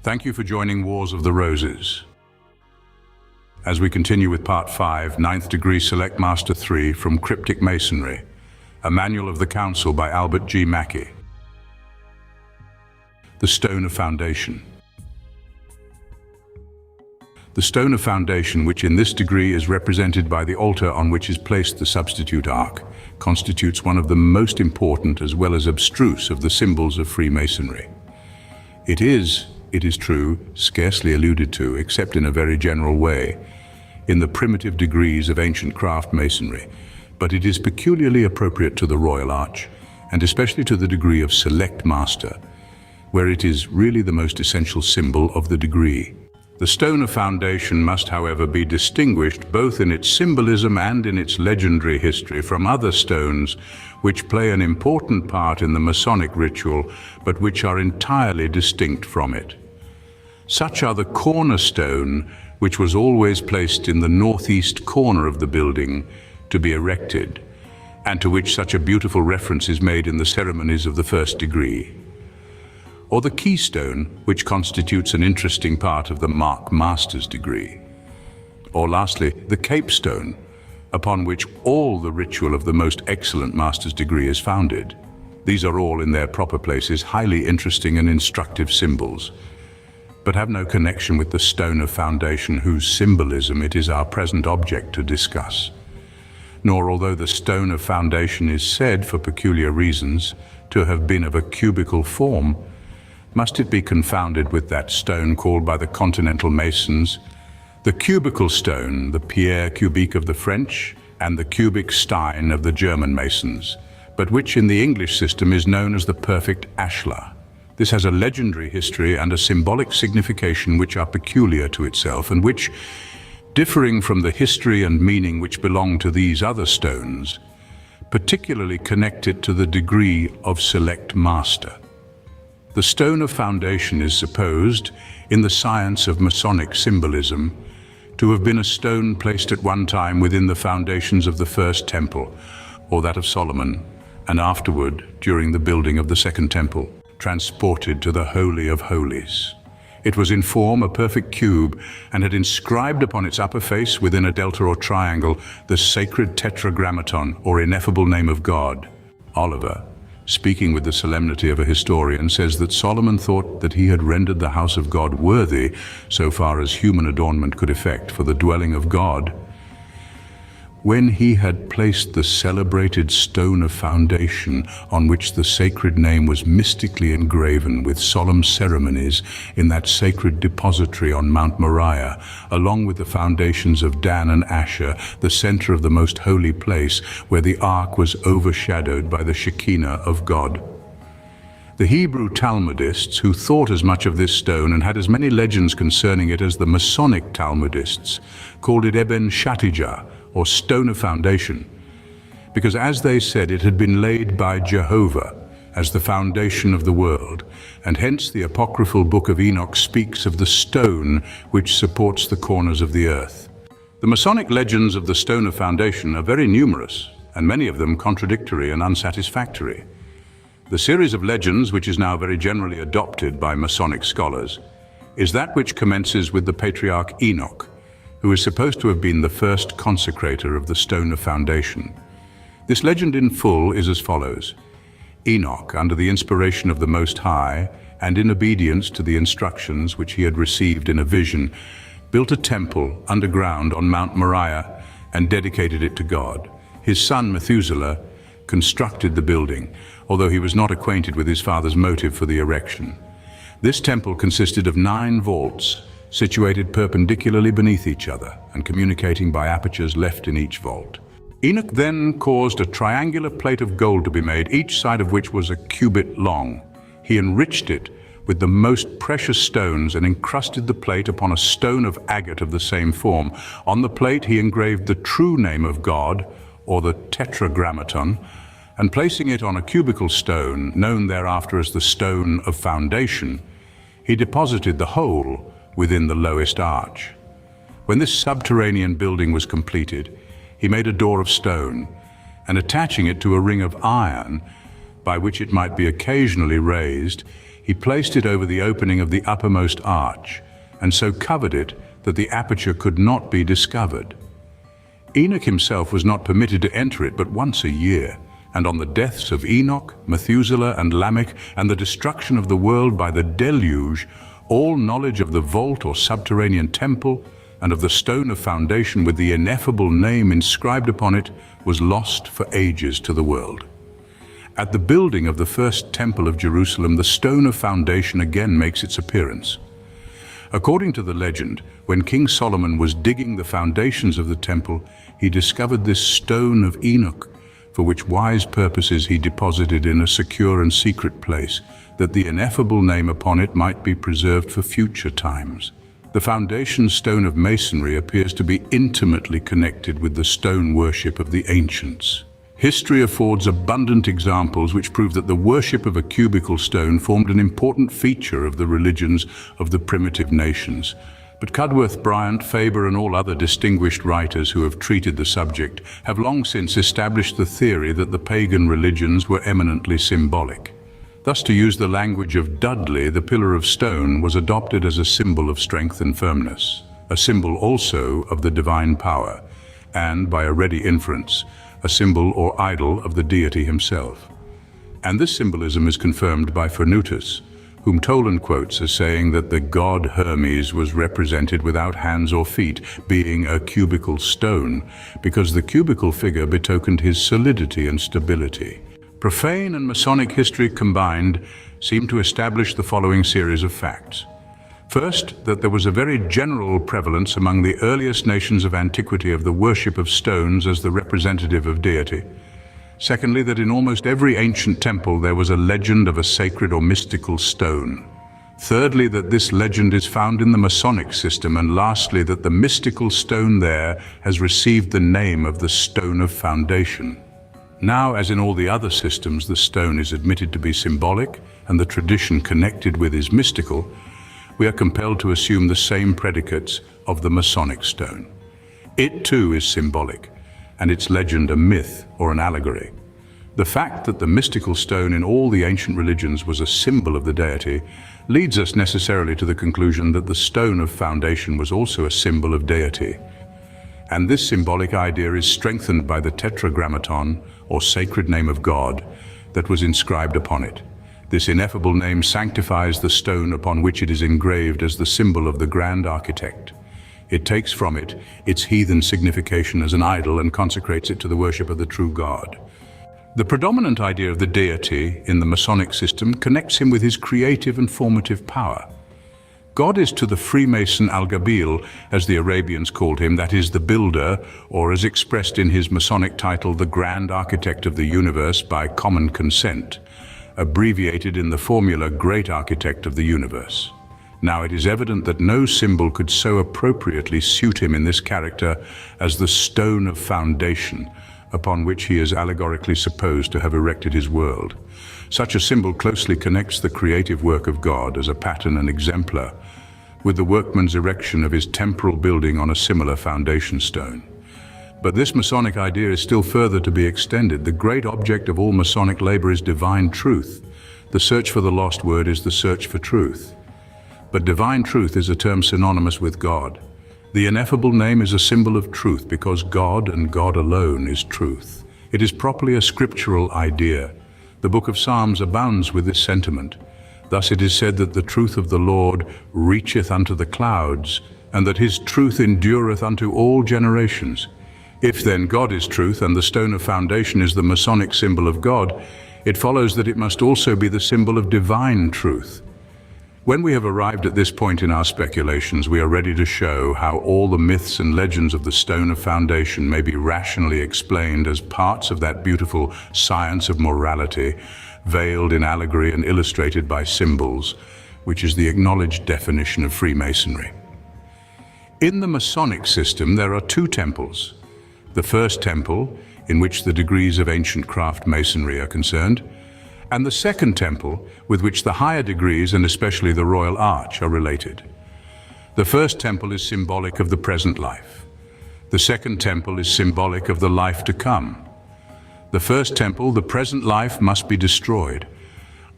Thank you for joining Wars of the Roses. As we continue with Part 5, 9th Degree Select Master 3 from Cryptic Masonry, a Manual of the Council by Albert G. Mackey. The Stone of Foundation. The Stone of Foundation, which in this degree is represented by the altar on which is placed the substitute ark, constitutes one of the most important as well as abstruse of the symbols of Freemasonry. It is true, scarcely alluded to, except in a very general way, in the primitive degrees of ancient craft masonry, but it is peculiarly appropriate to the Royal Arch, and especially to the degree of Select Master, where it is really the most essential symbol of the degree. The Stone of Foundation must, however, be distinguished both in its symbolism and in its legendary history from other stones which play an important part in the Masonic ritual, but which are entirely distinct from it. Such are the cornerstone, which was always placed in the northeast corner of the building to be erected, and to which such a beautiful reference is made in the ceremonies of the first degree. Or the keystone, which constitutes an interesting part of the Master's degree. Or lastly, the capestone, upon which all the ritual of the most excellent Master's degree is founded. These are all in their proper places highly interesting and instructive symbols, but have no connection with the Stone of Foundation, whose symbolism it is our present object to discuss. Nor, although the Stone of Foundation is said, for peculiar reasons, to have been of a cubical form, must it be confounded with that stone called by the continental masons the cubical stone, the pierre cubique of the French, and the cubic stein of the German masons, but which in the English system is known as the perfect ashlar. This has a legendary history and a symbolic signification which are peculiar to itself, and which, differing from the history and meaning which belong to these other stones, particularly connect it to the degree of Select Master. The Stone of Foundation is supposed, in the science of Masonic symbolism, to have been a stone placed at one time within the foundations of the first temple, or that of Solomon, and afterward, during the building of the second temple, transported to the Holy of Holies. It was in form a perfect cube, and had inscribed upon its upper face, within a delta or triangle, the sacred tetragrammaton, or Ineffable Name of God. Oliver, speaking with the solemnity of a historian, says that Solomon thought that he had rendered the house of God worthy, so far as human adornment could effect, for the dwelling of God, when he had placed the celebrated Stone of Foundation, on which the sacred name was mystically engraven with solemn ceremonies in that sacred depository on Mount Moriah, along with the foundations of Dan and Asher, the center of the most holy place, where the ark was overshadowed by the Shekinah of God. The Hebrew Talmudists, who thought as much of this stone and had as many legends concerning it as the Masonic Talmudists, called it Eben Shatijah, or Stone of Foundation, because, as they said, it had been laid by Jehovah as the foundation of the world, and hence the apocryphal book of Enoch speaks of the stone which supports the corners of the earth. The Masonic legends of the Stone of Foundation are very numerous, and many of them contradictory and unsatisfactory. The series of legends, which is now very generally adopted by Masonic scholars, is that which commences with the patriarch Enoch, who is supposed to have been the first consecrator of the Stone of Foundation. This legend in full is as follows. Enoch, under the inspiration of the Most High, and in obedience to the instructions which he had received in a vision, built a temple underground on Mount Moriah and dedicated it to God. His son Methuselah constructed the building, although he was not acquainted with his father's motive for the erection. This temple consisted of 9 vaults, situated perpendicularly beneath each other and communicating by apertures left in each vault. Enoch then caused a triangular plate of gold to be made, each side of which was a cubit long. He enriched it with the most precious stones and encrusted the plate upon a stone of agate of the same form. On the plate he engraved the true name of God, or the tetragrammaton, and placing it on a cubical stone, known thereafter as the Stone of Foundation, he deposited the whole within the lowest arch. When this subterranean building was completed, he made a door of stone, and attaching it to a ring of iron, by which it might be occasionally raised, he placed it over the opening of the uppermost arch, and so covered it that the aperture could not be discovered. Enoch himself was not permitted to enter it but once a year, and on the deaths of Enoch, Methuselah, and Lamech, and the destruction of the world by the deluge, all knowledge of the vault or subterranean temple, and of the stone of foundation with the Ineffable Name inscribed upon it, was lost for ages to the world. At the building of the first temple of Jerusalem, the stone of foundation again makes its appearance. According to the legend, when King Solomon was digging the foundations of the temple, he discovered this stone of Enoch, for which wise purposes he deposited in a secure and secret place, that the Ineffable Name upon it might be preserved for future times. The foundation stone of Masonry appears to be intimately connected with the stone worship of the ancients. History affords abundant examples which prove that the worship of a cubical stone formed an important feature of the religions of the primitive nations. But Cudworth, Bryant, Faber, and all other distinguished writers who have treated the subject have long since established the theory that the pagan religions were eminently symbolic. Thus, to use the language of Dudley, the pillar of stone was adopted as a symbol of strength and firmness, a symbol also of the divine power, and, by a ready inference, a symbol or idol of the deity himself. And this symbolism is confirmed by Fernutus, whom Toland quotes as saying that the god Hermes was represented without hands or feet, being a cubical stone, because the cubical figure betokened his solidity and stability. Profane and Masonic history combined seem to establish the following series of facts. First, that there was a very general prevalence among the earliest nations of antiquity of the worship of stones as the representative of deity. Secondly, that in almost every ancient temple there was a legend of a sacred or mystical stone. Thirdly, that this legend is found in the Masonic system. And lastly, that the mystical stone there has received the name of the stone of foundation. Now, as in all the other systems, the stone is admitted to be symbolic and the tradition connected with is mystical, we are compelled to assume the same predicates of the Masonic stone. It too is symbolic, and its legend a myth or an allegory. The fact that the mystical stone in all the ancient religions was a symbol of the deity leads us necessarily to the conclusion that the stone of foundation was also a symbol of deity. And this symbolic idea is strengthened by the tetragrammaton, or sacred name of God, that was inscribed upon it. This ineffable name sanctifies the stone upon which it is engraved as the symbol of the grand architect. It takes from it its heathen signification as an idol and consecrates it to the worship of the true God. The predominant idea of the deity in the Masonic system connects him with his creative and formative power. God is to the Freemason Al-Gabil, as the Arabians called him, that is, the builder, or as expressed in his Masonic title, the Grand Architect of the Universe by common consent, abbreviated in the formula Great Architect of the Universe. Now it is evident that no symbol could so appropriately suit him in this character as the stone of foundation, upon which he is allegorically supposed to have erected his world. Such a symbol closely connects the creative work of God as a pattern and exemplar with the workman's erection of his temporal building on a similar foundation stone. But this Masonic idea is still further to be extended. The great object of all Masonic labor is divine truth. The search for the lost word is the search for truth. But divine truth is a term synonymous with God. The Ineffable Name is a symbol of truth because God and God alone is truth. It is properly a scriptural idea. The book of Psalms abounds with this sentiment. Thus it is said that the truth of the Lord reacheth unto the clouds, and that his truth endureth unto all generations. If then God is truth and the stone of foundation is the Masonic symbol of God, it follows that it must also be the symbol of divine truth. When we have arrived at this point in our speculations, we are ready to show how all the myths and legends of the stone of foundation may be rationally explained as parts of that beautiful science of morality, veiled in allegory and illustrated by symbols, which is the acknowledged definition of Freemasonry. In the Masonic system, there are two temples. The first temple, in which the degrees of ancient craft masonry are concerned, and the second temple, with which the higher degrees and especially the Royal Arch are related. The first temple is symbolic of the present life. The second temple is symbolic of the life to come. The first temple, the present life, must be destroyed.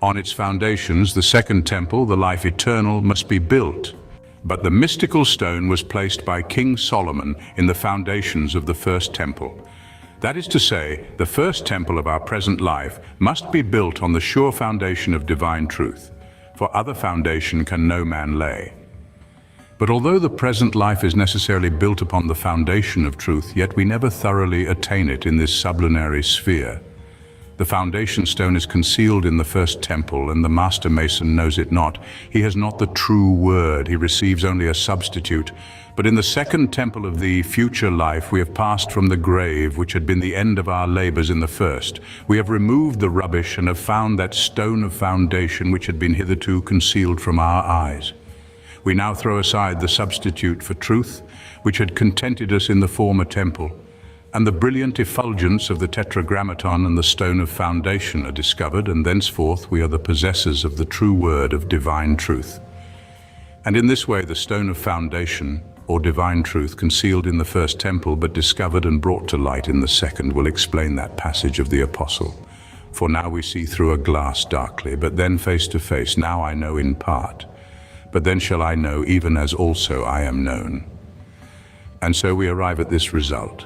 On its foundations, the second temple, the life eternal, must be built. But the mystical stone was placed by King Solomon in the foundations of the first temple. That is to say, the first temple of our present life must be built on the sure foundation of divine truth, for other foundation can no man lay. But although the present life is necessarily built upon the foundation of truth, yet we never thoroughly attain it in this sublunary sphere. The foundation stone is concealed in the first temple, and the master mason knows it not. He has not the true word, he receives only a substitute. But in the second temple of the future life, we have passed from the grave, which had been the end of our labors in the first. We have removed the rubbish and have found that stone of foundation which had been hitherto concealed from our eyes. We now throw aside the substitute for truth, which had contented us in the former temple, and the brilliant effulgence of the tetragrammaton and the stone of foundation are discovered, and thenceforth we are the possessors of the true word of divine truth. And in this way the stone of foundation, or divine truth, concealed in the first temple but discovered and brought to light in the second, will explain that passage of the apostle. For now we see through a glass darkly, but then face to face. Now I know in part, but then shall I know even as also I am known. And so we arrive at this result,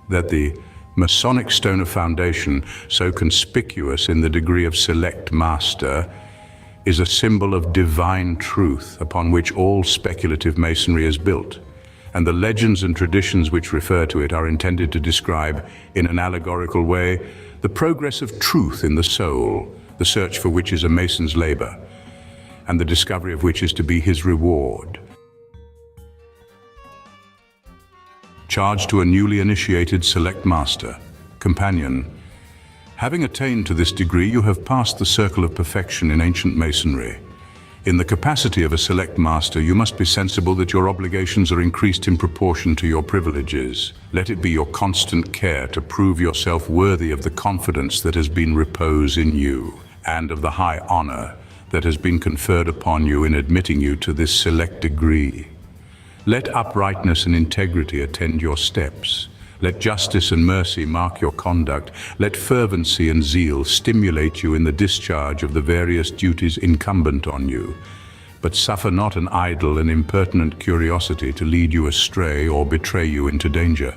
that the Masonic stone of foundation, so conspicuous in the degree of select master, is a symbol of divine truth upon which all speculative masonry is built, and the legends and traditions which refer to it are intended to describe, in an allegorical way, the progress of truth in the soul, the search for which is a mason's labor, and the discovery of which is to be his reward. Charge to a newly initiated select master, companion. Having attained to this degree, you have passed the circle of perfection in ancient masonry. In the capacity of a select master, you must be sensible that your obligations are increased in proportion to your privileges. Let it be your constant care to prove yourself worthy of the confidence that has been reposed in you, and of the high honor that has been conferred upon you in admitting you to this select degree. Let uprightness and integrity attend your steps. Let justice and mercy mark your conduct. Let fervency and zeal stimulate you in the discharge of the various duties incumbent on you. But suffer not an idle and impertinent curiosity to lead you astray or betray you into danger.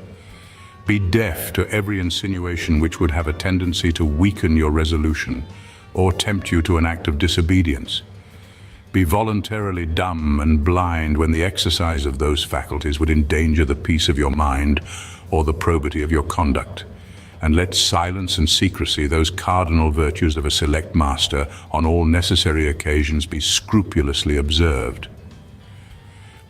Be deaf to every insinuation which would have a tendency to weaken your resolution or tempt you to an act of disobedience. Be voluntarily dumb and blind when the exercise of those faculties would endanger the peace of your mind or the probity of your conduct. And let silence and secrecy, those cardinal virtues of a select master, on all necessary occasions be scrupulously observed.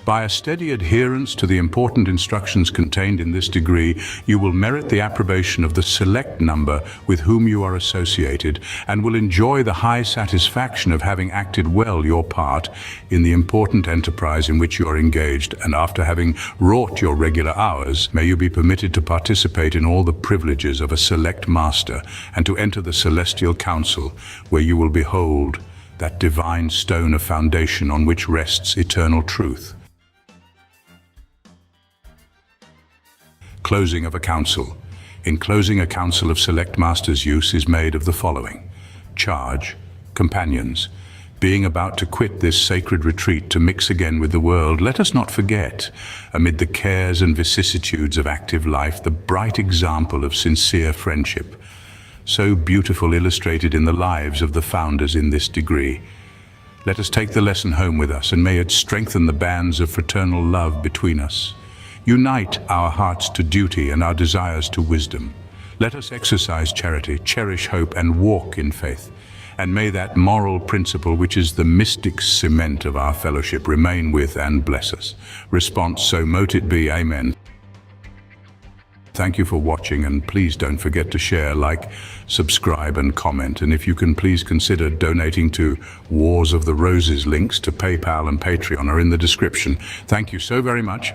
By a steady adherence to the important instructions contained in this degree, you will merit the approbation of the select number with whom you are associated, and will enjoy the high satisfaction of having acted well your part in the important enterprise in which you are engaged, and after having wrought your regular hours, may you be permitted to participate in all the privileges of a select master, and to enter the celestial council, where you will behold that divine stone of foundation on which rests eternal truth. Closing of a council. In closing a council of select masters, use is made of the following. Charge, companions. Being about to quit this sacred retreat to mix again with the world, let us not forget, amid the cares and vicissitudes of active life, the bright example of sincere friendship, so beautiful, illustrated in the lives of the founders in this degree. Let us take the lesson home with us, and may it strengthen the bands of fraternal love between us. Unite our hearts to duty and our desires to wisdom. Let us exercise charity, cherish hope, and walk in faith. And may that moral principle, which is the mystic cement of our fellowship, remain with and bless us. Response: so mote it be. Amen. Thank you for watching, and please don't forget to share, like, subscribe, and comment. And if you can, please consider donating to Wars of the Roses. Links to PayPal and Patreon are in the description. Thank you so very much.